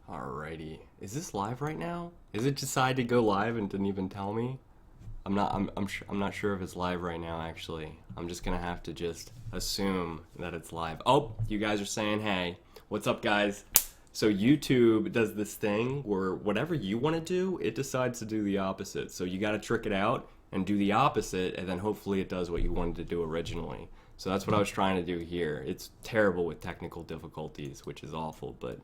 Alrighty. Is this live right now? Is it decided to go live and didn't even tell me? I'm not sure if it's live right now actually. I'm just gonna have to just assume that it's live. Oh, you guys are saying hey. What's up guys? So YouTube does this thing where whatever you want to do, it decides to do the opposite. So you gotta trick it out and do the opposite, and then hopefully it does what you wanted to do originally. So that's what I was trying to do here. It's terrible with technical difficulties, which is awful, but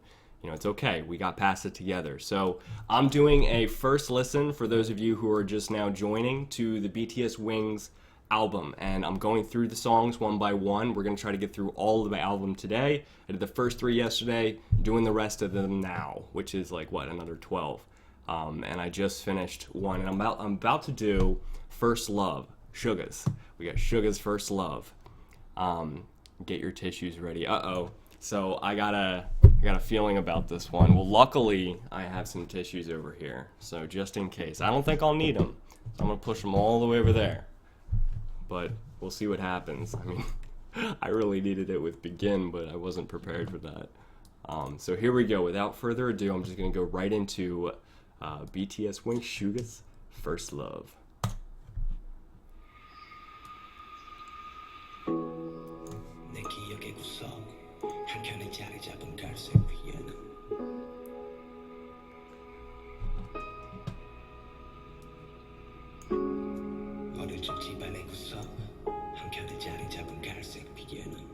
it's okay. We got past it together. So I'm doing a first listen for those of you who are just now joining to the BTS Wings album, and I'm going through the songs one by one. We're going to try to get through all of the album today. I did the first 3 yesterday, doing the rest of them now, which is like another 12. And I just finished one, and I'm about to do First Love, Suga's. We got Suga's First Love. Get your tissues ready. So I got a feeling about this one. Well, luckily I have some tissues over here, so just in case. I don't think I'll need them, so I'm gonna push them all the way over there. But we'll see what happens. I mean, I really needed it with Begin, but I wasn't prepared for that. So here we go. Without further ado, I'm just gonna go right into BTS Wing Suga's First Love. 한켠에 자리 잡은 갈색 위에는 어릴 적 집안의 구석 한켠에 자리 잡은 갈색 위에는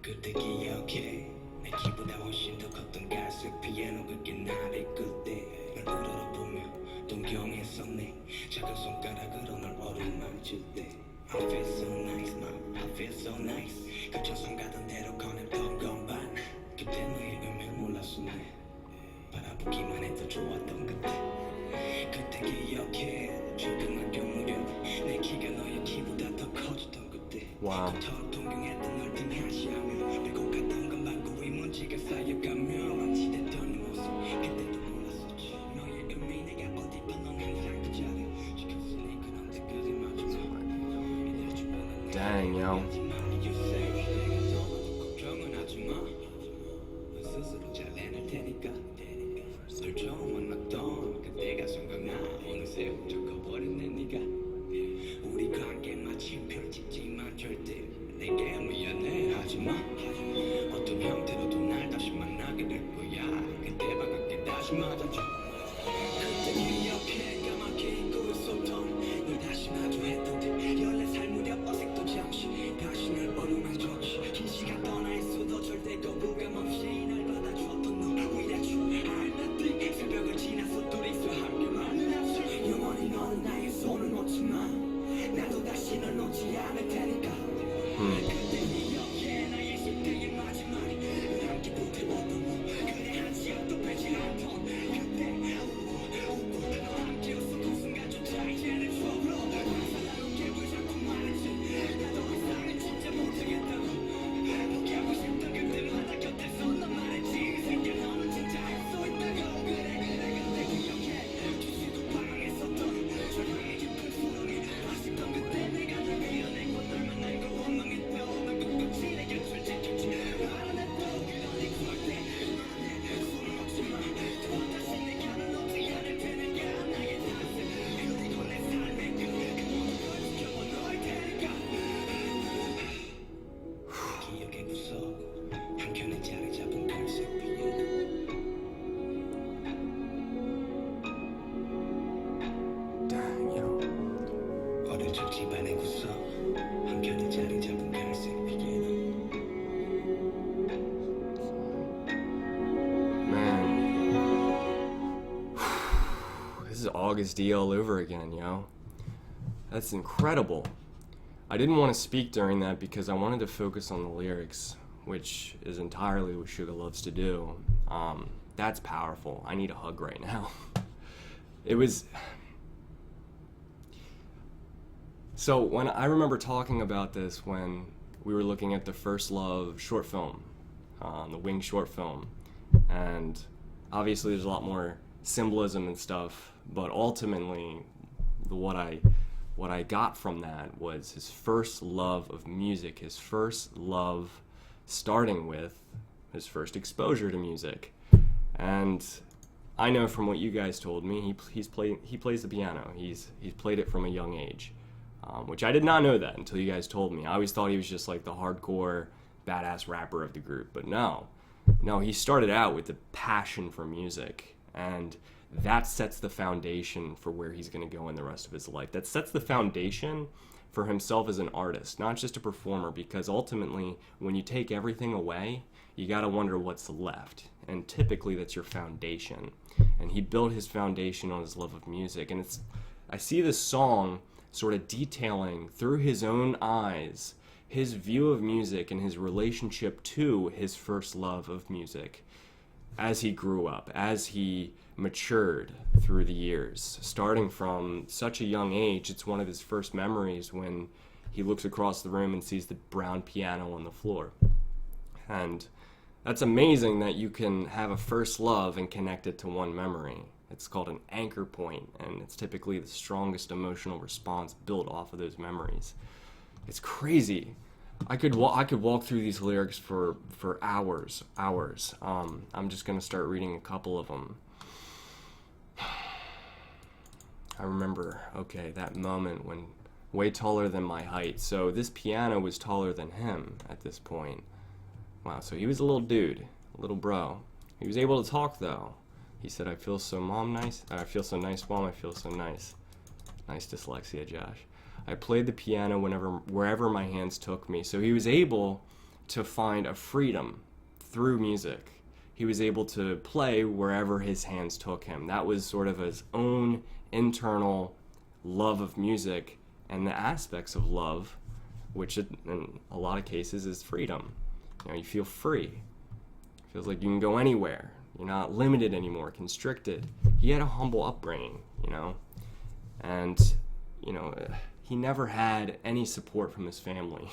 그때 기억해 내 키보다 훨씬 더 컸던 갈색 피아노 그게 나를 이끌 때날 우러러보며 동경했었네 작은 손가락으로 널 어루만질 때 I feel so nice, man. I feel so nice. 그쳐선 가던 대로 꺼냈던 건반 그때 너의 의미를 몰랐었네 바라보기만 해도 좋았던 그때 기억해 초등학교 무렵 내 키가 너의 키보다 더 커졌던 그때 그토록 동경했던 널 등한시하며 밀고 갔던 건반 그 위 먼지가 쌓여가며 망치됐던 네 모습 그때도 몰랐었지 너의 의미 내가 어디 봐 넌 항상 그 자리 지켰으니 그런 데까지 마지막 Dang, yo. August D all over again, yo. That's incredible. I didn't want to speak during that because I wanted to focus on the lyrics, which is entirely what Suga loves to do. That's powerful. I need a hug right now. It was... So when I remember talking about this when we were looking at the First Love short film, the Wing short film, and obviously there's a lot more symbolism and stuff, but ultimately what I what I got from that was his first love of music, his first love starting with his first exposure to music. And I know from what you guys told me, he plays the piano. He's played it from a young age, which I did not know that until you guys told me. I always thought he was just like the hardcore badass rapper of the group, but no, he started out with a passion for music, and that sets the foundation for where he's going to go in the rest of his life. That sets the foundation for himself as an artist, not just a performer, because ultimately, when you take everything away, you got to wonder what's left. And typically, that's your foundation. And he built his foundation on his love of music. And I see this song sort of detailing through his own eyes his view of music and his relationship to his first love of music as he grew up, as he matured through the years. Starting from such a young age, it's one of his first memories when he looks across the room and sees the brown piano on the floor. And that's amazing that you can have a first love and connect it to one memory. It's called an anchor point, and it's typically the strongest emotional response built off of those memories. It's crazy. I could walk through these lyrics for hours. I'm just gonna start reading a couple of them. I remember, okay, that moment when way taller than my height. So this piano was taller than him at this point. Wow, so he was a little dude, a little bro. He was able to talk though. He said, I feel so nice, Mom, I feel so nice. Nice dyslexia, Josh. I played the piano wherever my hands took me. So he was able to find a freedom through music. He was able to play wherever his hands took him. That was sort of his own internal love of music and the aspects of love, which in a lot of cases is freedom. You know, you feel free. It feels like you can go anywhere. You're not limited anymore, constricted. He had a humble upbringing, you know, and, you know, he never had any support from his family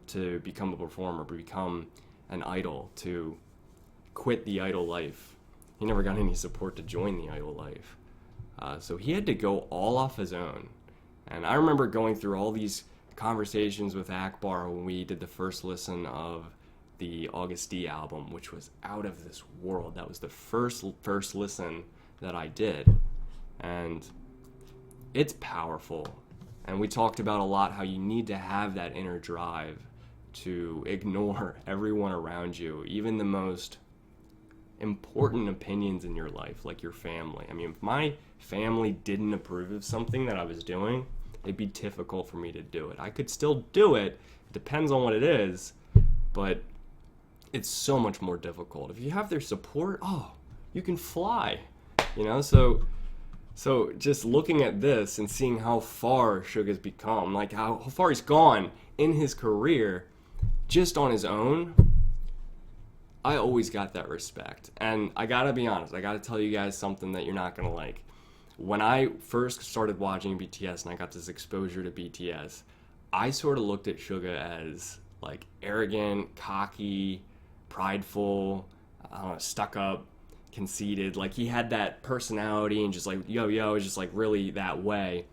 to become a performer, to become an idol, to quit the idol life. He never got any support to join the idol life. So he had to go all off his own. And I remember going through all these conversations with Akbar when we did the first listen of the August D album, which was out of this world. That was the first listen that I did. And it's powerful. And we talked about a lot how you need to have that inner drive to ignore everyone around you, even the most important opinions in your life, like your family. I mean, if my family didn't approve of something that I was doing, it'd be difficult for me to do it. I could still do it. It depends on what it is, but it's so much more difficult. If you have their support, oh, you can fly, you know? So just looking at this and seeing how far Suga's become, like how far he's gone in his career just on his own, I always got that respect. And I gotta be honest, I gotta tell you guys something that you're not gonna like. When I first started watching BTS and I got this exposure to BTS, I sort of looked at Suga as like arrogant, cocky, prideful, I don't know, stuck up, conceited. Like he had that personality and just like yo is just like really that way.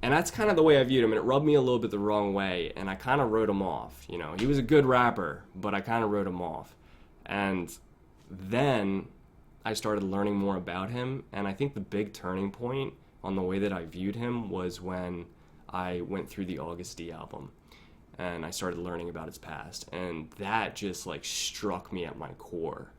And that's kind of the way I viewed him, and it rubbed me a little bit the wrong way, and I kind of wrote him off. You know, he was a good rapper, but I kind of wrote him off. And then I started learning more about him, and I think the big turning point on the way that I viewed him was when I went through the August D album and I started learning about his past, and that just like struck me at my core.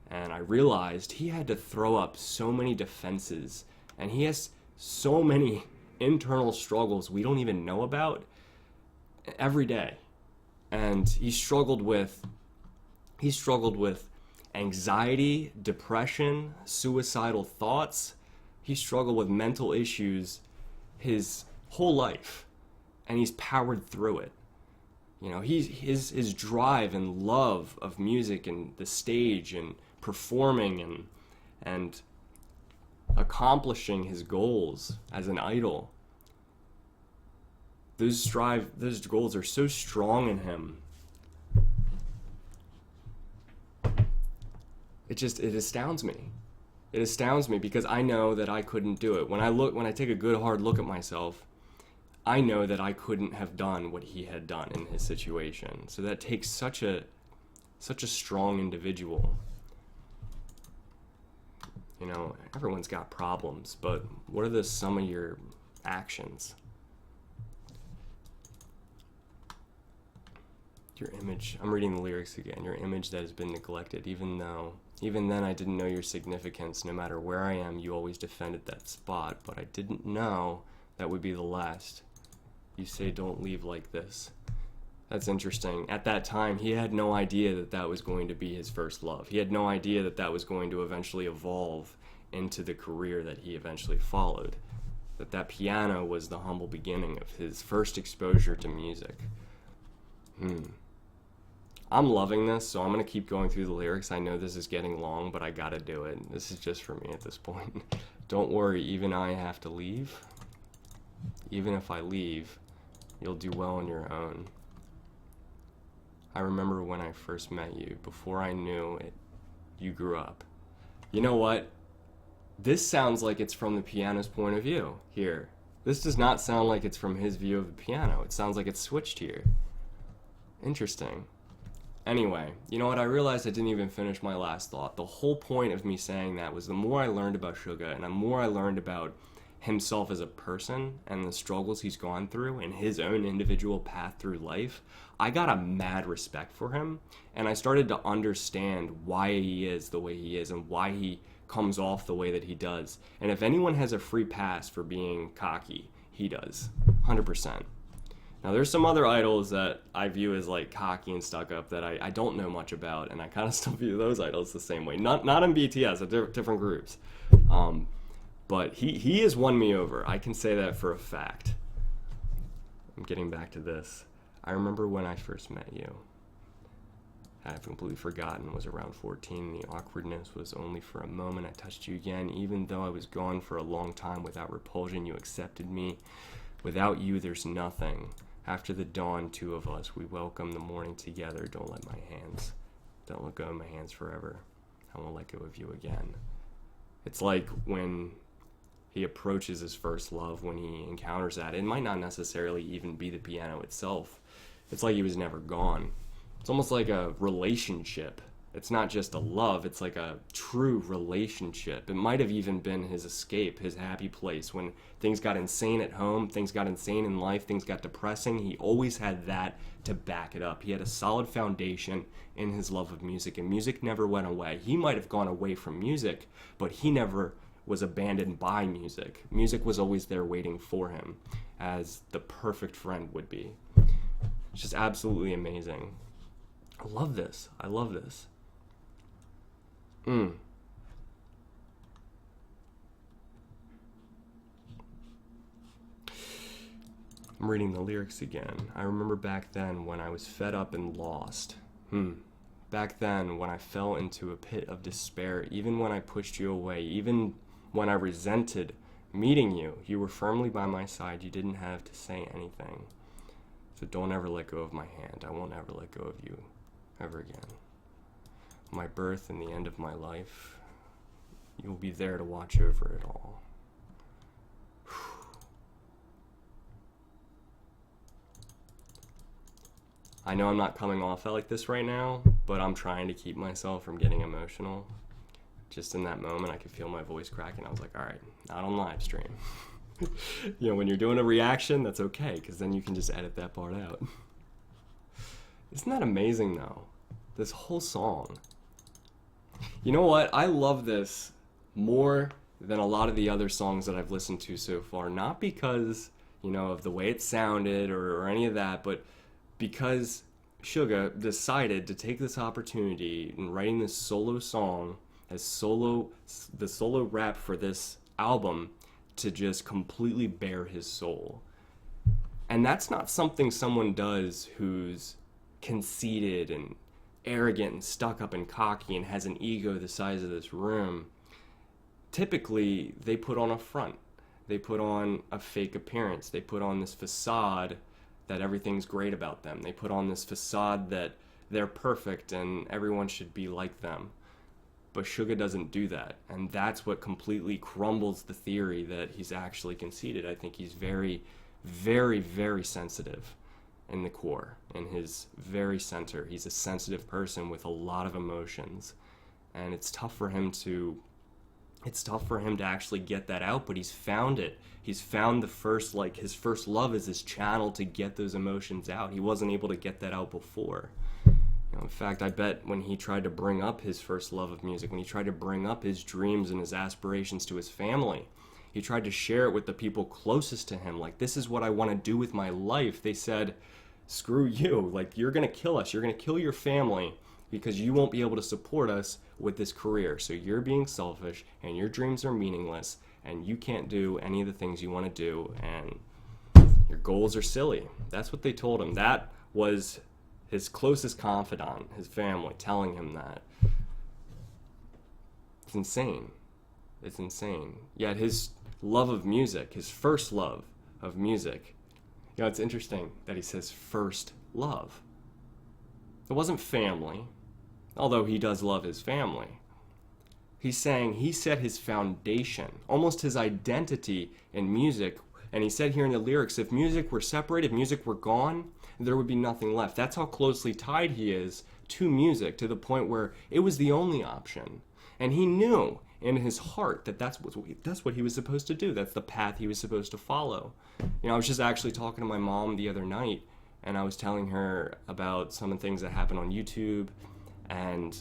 And I realized he had to throw up so many defenses, and he has so many internal struggles we don't even know about every day. And he struggled with anxiety, depression, suicidal thoughts. He struggled with mental issues his whole life, and he's powered through it. You know, his drive and love of music and the stage and performing and accomplishing his goals as an idol. Those goals are so strong in him. It astounds me. It astounds me because I know that I couldn't do it. When I take a good hard look at myself, I know that I couldn't have done what he had done in his situation. So that takes such a strong individual. You know, everyone's got problems, but what are the sum of your actions? Your image, I'm reading the lyrics again, your image that has been neglected, even then I didn't know your significance. No matter where I am, you always defended that spot, but I didn't know that would be the last. You say don't leave like this. That's interesting. At that time, he had no idea that that was going to be his first love. He had no idea that that was going to eventually evolve into the career that he eventually followed. That piano was the humble beginning of his first exposure to music. I'm loving this, so I'm going to keep going through the lyrics. I know this is getting long, but I gotta do it. This is just for me at this point. Don't worry, even I have to leave. Even if I leave, you'll do well on your own. I remember when I first met you. Before I knew it, you grew up. You know what? This sounds like it's from the piano's point of view here. This does not sound like it's from his view of the piano. It sounds like it's switched here. Interesting. Anyway, you know what? I realized I didn't even finish my last thought. The whole point of me saying that was the more I learned about Suga and the more I learned about himself as a person and the struggles he's gone through and his own individual path through life, I got a mad respect for him, and I started to understand why he is the way he is and why he comes off the way that he does. And if anyone has a free pass for being cocky, he does. 100%. Now, there's some other idols that I view as like cocky and stuck up that I don't know much about, and I kind of still view those idols the same way. Not in BTS, at different groups. But he has won me over. I can say that for a fact. I'm getting back to this. I remember when I first met you. I've completely forgotten. It was around 14. The awkwardness was only for a moment. I touched you again. Even though I was gone for a long time without repulsion, you accepted me. Without you, there's nothing. After the dawn, two of us, we welcome the morning together. Don't let go of my hands forever. I won't let go of you again. It's like when he approaches his first love, when he encounters that, it might not necessarily even be the piano itself. It's like he was never gone. It's almost like a relationship. It's not just a love, it's like a true relationship. It might have even been his escape, his happy place. When things got insane at home, things got insane in life, things got depressing, he always had that to back it up. He had a solid foundation in his love of music, and music never went away. He might have gone away from music, but he never was abandoned by music. Music was always there waiting for him, as the perfect friend would be. It's just absolutely amazing. I love this. I'm reading the lyrics again. I remember back then when I was fed up and lost. Back then when I fell into a pit of despair, even when I pushed you away, even when I resented meeting you, you were firmly by my side. You didn't have to say anything. So don't ever let go of my hand. I won't ever let go of you ever again. My birth and the end of my life, you'll be there to watch over it all. I know I'm not coming off like this right now, but I'm trying to keep myself from getting emotional. Just in that moment, I could feel my voice cracking. I was like, all right, not on live stream. You know, when you're doing a reaction, that's okay, because then you can just edit that part out. Isn't that amazing, though? This whole song. You know what? I love this more than a lot of the other songs that I've listened to so far. Not because, you know, of the way it sounded or any of that, but because Suga decided to take this opportunity in writing this solo song the solo rap for this album to just completely bare his soul. And that's not something someone does who's conceited and arrogant and stuck up and cocky and has an ego the size of this room. Typically, they put on a front. They put on a fake appearance. They put on this facade that everything's great about them. They put on this facade that they're perfect and everyone should be like them. But Suga doesn't do that, and that's what completely crumbles the theory that he's actually conceited. I think he's very, very, very sensitive in the core, in his very center. He's a sensitive person with a lot of emotions, and it's tough for him to actually get that out, but he's found it. He's found his first love is his channel to get those emotions out. He wasn't able to get that out before. In fact, I bet when he tried to bring up his first love of music, when he tried to bring up his dreams and his aspirations to his family, he tried to share it with the people closest to him. Like, this is what I want to do with my life. They said, screw you. Like, you're going to kill us. You're going to kill your family because you won't be able to support us with this career. So you're being selfish and your dreams are meaningless and you can't do any of the things you want to do and your goals are silly. That's what they told him. That was his closest confidant, his family, telling him that. It's insane. It's insane. Yet his love of music, his first love of music, it's interesting that he says first love. It wasn't family, although he does love his family. He's saying he set his foundation, almost his identity in music. And he said here in the lyrics, if music were separated, if music were gone, there would be nothing left. That's how closely tied he is to music, to the point where it was the only option. And he knew in his heart that that's what he was supposed to do. That's the path he was supposed to follow. I was just actually talking to my mom the other night, and I was telling her about some of the things that happened on YouTube, and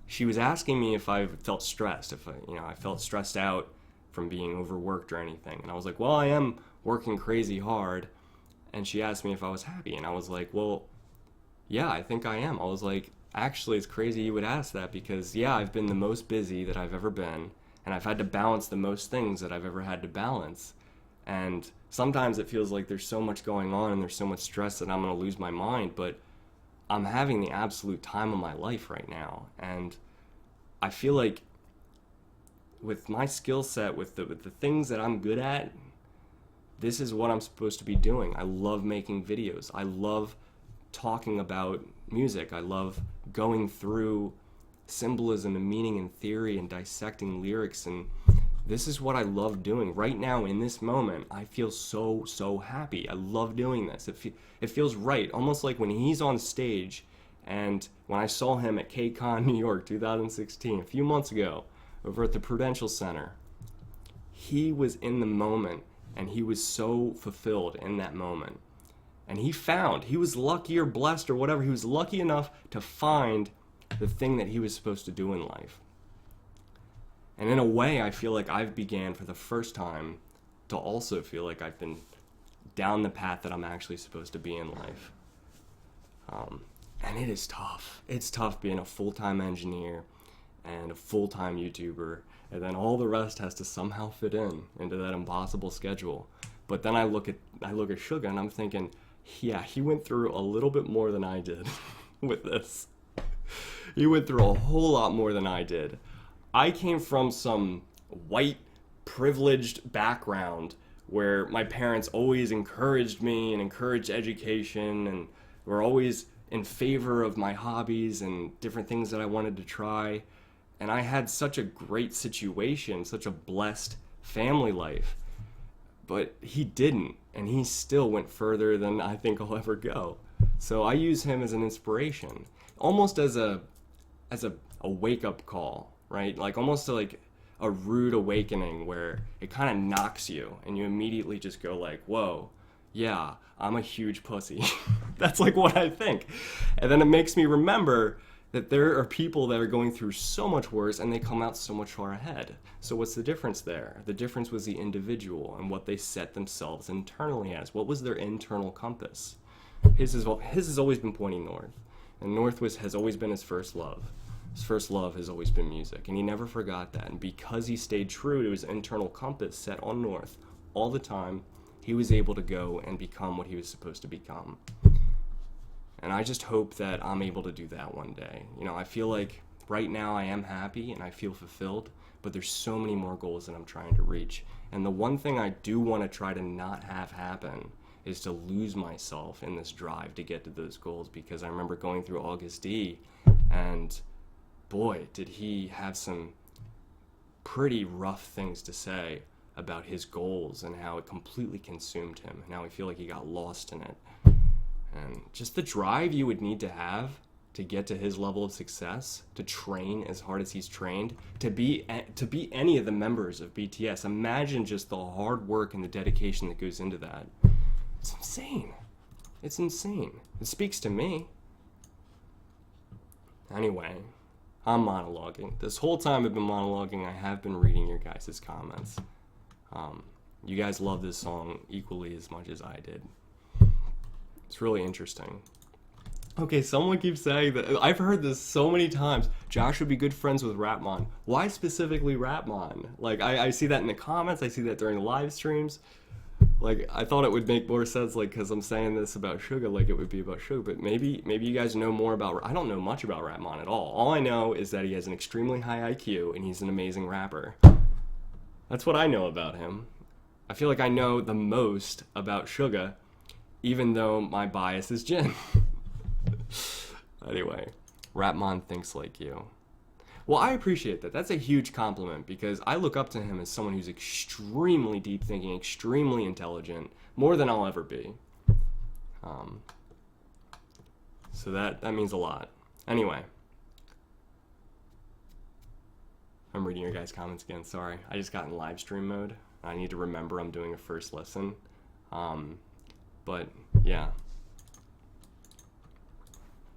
she was asking me if I felt stressed, if I felt stressed out from being overworked or anything. And I was like, well, I am working crazy hard. And she asked me if I was happy, and I was like, well, yeah, I think I am. I was like, actually, it's crazy you would ask that because, yeah, I've been the most busy that I've ever been, and I've had to balance the most things that I've ever had to balance. And sometimes it feels like there's so much going on and there's so much stress that I'm going to lose my mind, but I'm having the absolute time of my life right now. And I feel like with my skill set, with the things that I'm good at, this is what I'm supposed to be doing. I love making videos. I love talking about music. I love going through symbolism and meaning and theory and dissecting lyrics, and this is what I love doing. Right now, in this moment, I feel so happy. I love doing this. It feels right, almost like when he's on stage, and when I saw him at KCON New York 2016, a few months ago, over at the Prudential Center, he was in the moment, and he was so fulfilled in that moment. And he was lucky or blessed or whatever, he was lucky enough to find the thing that he was supposed to do in life. And in a way, I feel like I've began for the first time to also feel like I've been down the path that I'm actually supposed to be in life. And it is tough. It's tough being a full-time engineer and a full-time YouTuber, and then all the rest has to somehow fit into that impossible schedule. But then I look at Suga and I'm thinking, yeah, he went through a little bit more than I did with this. He went through a whole lot more than I did. I came from some white, privileged background where my parents always encouraged me and encouraged education and were always in favor of my hobbies and different things that I wanted to try. And I had such a great situation, such a blessed family life. But he didn't, and he still went further than I think I'll ever go. So I use him as an inspiration, almost as a wake-up call, right? Like almost like a rude awakening where it kind of knocks you, and you immediately just go like, whoa, yeah, I'm a huge pussy. That's like what I think. And then it makes me remember that there are people that are going through so much worse and they come out so much far ahead. So what's the difference there? The difference was the individual and what they set themselves internally as. What was their internal compass? His has always been pointing north, and north has always been his first love. His first love has always been music, and he never forgot that. And because he stayed true to his internal compass set on north all the time, he was able to go and become what he was supposed to become. And I just hope that I'm able to do that one day. I feel like right now I am happy and I feel fulfilled, but there's so many more goals that I'm trying to reach. And the one thing I do want to try to not have happen is to lose myself in this drive to get to those goals, because I remember going through August D, and boy, did he have some pretty rough things to say about his goals and how it completely consumed him and how I feel like he got lost in it. And just the drive you would need to have to get to his level of success, to train as hard as he's trained, to be any of the members of BTS. Imagine just the hard work and the dedication that goes into that. It's insane. It's insane. It speaks to me. Anyway, I'm monologuing. This whole time I've been monologuing, I have been reading your guys' comments. You guys love this song equally as much as I did. It's really interesting. Okay, someone keeps saying that. I've heard this so many times. Josh would be good friends with Rapmon. Why specifically Rapmon? Like, I see that in the comments. I see that during the live streams. Like, I thought it would make more sense, like, because I'm saying this about Suga, like it would be about Suga. But maybe you guys know more about... I don't know much about Rapmon at all. All I know is that he has an extremely high IQ, and he's an amazing rapper. That's what I know about him. I feel like I know the most about Suga, even though my bias is Jin. Anyway, Rapmon thinks like you. Well, I appreciate that. That's a huge compliment because I look up to him as someone who's extremely deep thinking, extremely intelligent, more than I'll ever be. So that means a lot. Anyway, I'm reading your guys' comments again. Sorry, I just got in live stream mode. I need to remember I'm doing a first listen. But yeah.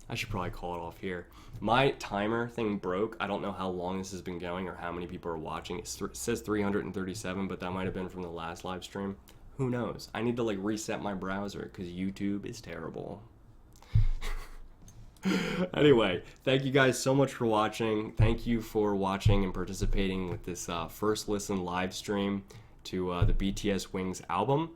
I should probably call it off here. My timer thing broke. I don't know how long this has been going or how many people are watching. It says 337, but that might have been from the last live stream. Who knows? I need to like reset my browser because YouTube is terrible. Anyway, thank you guys so much for watching. Thank you for watching and participating with this first listen live stream to the BTS Wings album.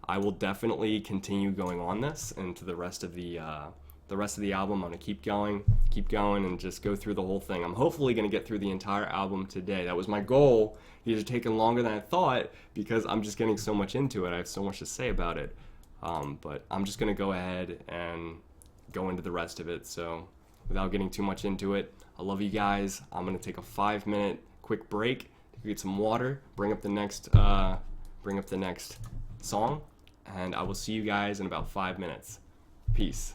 I will definitely continue going on this and to the rest of the album. I'm going to keep going and just go through the whole thing. I'm hopefully going to get through the entire album today. That was my goal. It has taken longer than I thought because I'm just getting so much into it. I have so much to say about it. But I'm just going to go ahead and go into the rest of it. So without getting too much into it, I love you guys. I'm going to take a 5-minute quick break to get some water, bring up the next song, and I will see you guys in about 5 minutes. Peace.